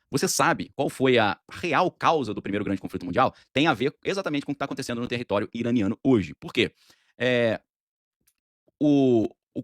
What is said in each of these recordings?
Você sabe qual foi a real causa do primeiro grande conflito mundial? Tem a ver exatamente com o que está acontecendo no território iraniano hoje. Por quê? Eh,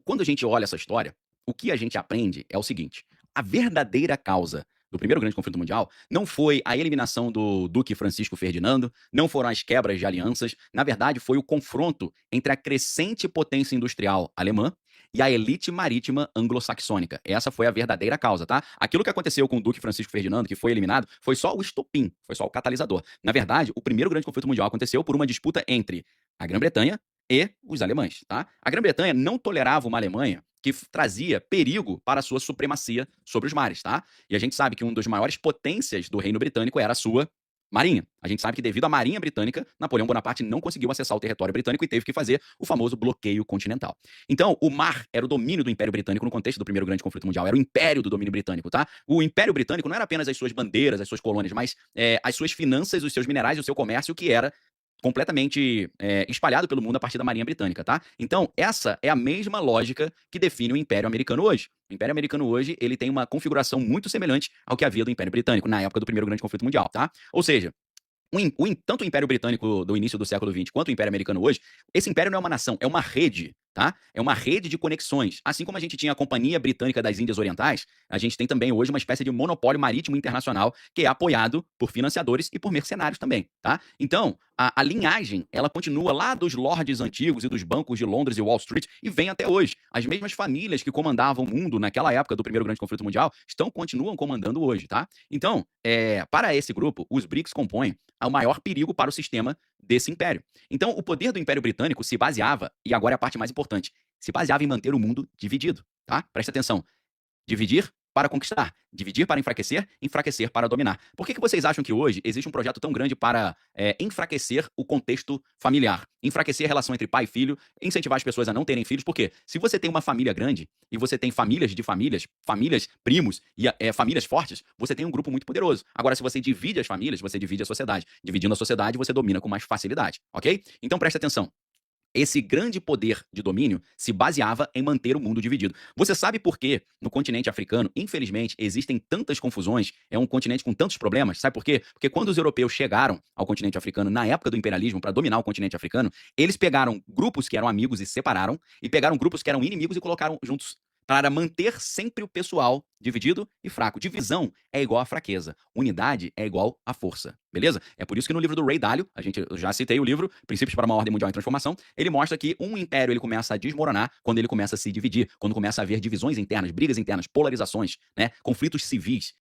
quando a gente olha essa história, o que a gente aprende é o seguinte: a verdadeira causa do primeiro grande conflito mundial não foi a eliminação do Duque Francisco Ferdinando, não foram as quebras de alianças, na verdade foi o confronto entre a crescente potência industrial alemã e a elite marítima anglo-saxônica. Essa foi a verdadeira causa, tá? Aquilo que aconteceu com o Duque Francisco Ferdinando, que foi eliminado, foi só o estopim, foi só o catalisador. Na verdade, o primeiro grande conflito mundial aconteceu por uma disputa entre a Grã-Bretanha e os alemães, tá? A Grã-Bretanha não tolerava uma Alemanha que trazia perigo para a sua supremacia sobre os mares, tá? E a gente sabe que uma das maiores potências do Reino Britânico era a sua marinha. A gente sabe que devido à marinha britânica, Napoleão Bonaparte não conseguiu acessar o território britânico e teve que fazer o famoso bloqueio continental. Então, o mar era o domínio do Império Britânico no contexto do primeiro grande conflito mundial, era o império do domínio britânico, tá? O Império Britânico não era apenas as suas bandeiras, as suas colônias, mas as suas finanças, os seus minerais e o seu comércio, que era completamente espalhado pelo mundo a partir da Marinha Britânica, tá? Então, essa é a mesma lógica que define o Império Americano hoje. O Império Americano hoje, ele tem uma configuração muito semelhante ao que havia do Império Britânico na época do primeiro grande conflito mundial, tá? Ou seja, tanto o Império Britânico do início do século XX quanto o Império Americano hoje, esse império não é uma nação, é uma rede, tá? É uma rede de conexões. Assim como a gente tinha a Companhia Britânica das Índias Orientais, a gente tem também hoje uma espécie de monopólio marítimo internacional que é apoiado por financiadores e por mercenários também, tá? Então, a linhagem, ela continua lá dos lordes antigos e dos bancos de Londres e Wall Street e vem até hoje. As mesmas famílias que comandavam o mundo naquela época do primeiro grande conflito mundial continuam comandando hoje, tá? Então, para esse grupo, os BRICS compõem o maior perigo para o sistema desse império. Então, o poder do Império Britânico se baseava, e agora é a parte mais importante, se baseava em manter o mundo dividido, tá? Presta atenção. Dividir para conquistar, dividir para enfraquecer, enfraquecer para dominar. Por que vocês acham que hoje existe um projeto tão grande para enfraquecer o contexto familiar, enfraquecer a relação entre pai e filho, incentivar as pessoas a não terem filhos? Porque se você tem uma família grande e você tem famílias de famílias, famílias primos e famílias fortes, você tem um grupo muito poderoso. Agora, se você divide as famílias, você divide a sociedade. Dividindo a sociedade, você domina com mais facilidade, ok? Então preste atenção. Esse grande poder de domínio se baseava em manter o mundo dividido. Você sabe por que no continente africano, infelizmente, existem tantas confusões, é um continente com tantos problemas? Sabe por quê? Porque quando os europeus chegaram ao continente africano, na época do imperialismo, para dominar o continente africano, eles pegaram grupos que eram amigos e separaram, e pegaram grupos que eram inimigos e colocaram juntos para manter sempre o pessoal dividido e fraco. Divisão é igual a fraqueza. Unidade é igual a força. Beleza? É por isso que no livro do Ray Dalio, eu já citei o livro Princípios para uma Ordem Mundial em Transformação, ele mostra que um império ele começa a desmoronar quando ele começa a se dividir, quando começa a haver divisões internas, brigas internas, polarizações, né? Conflitos civis.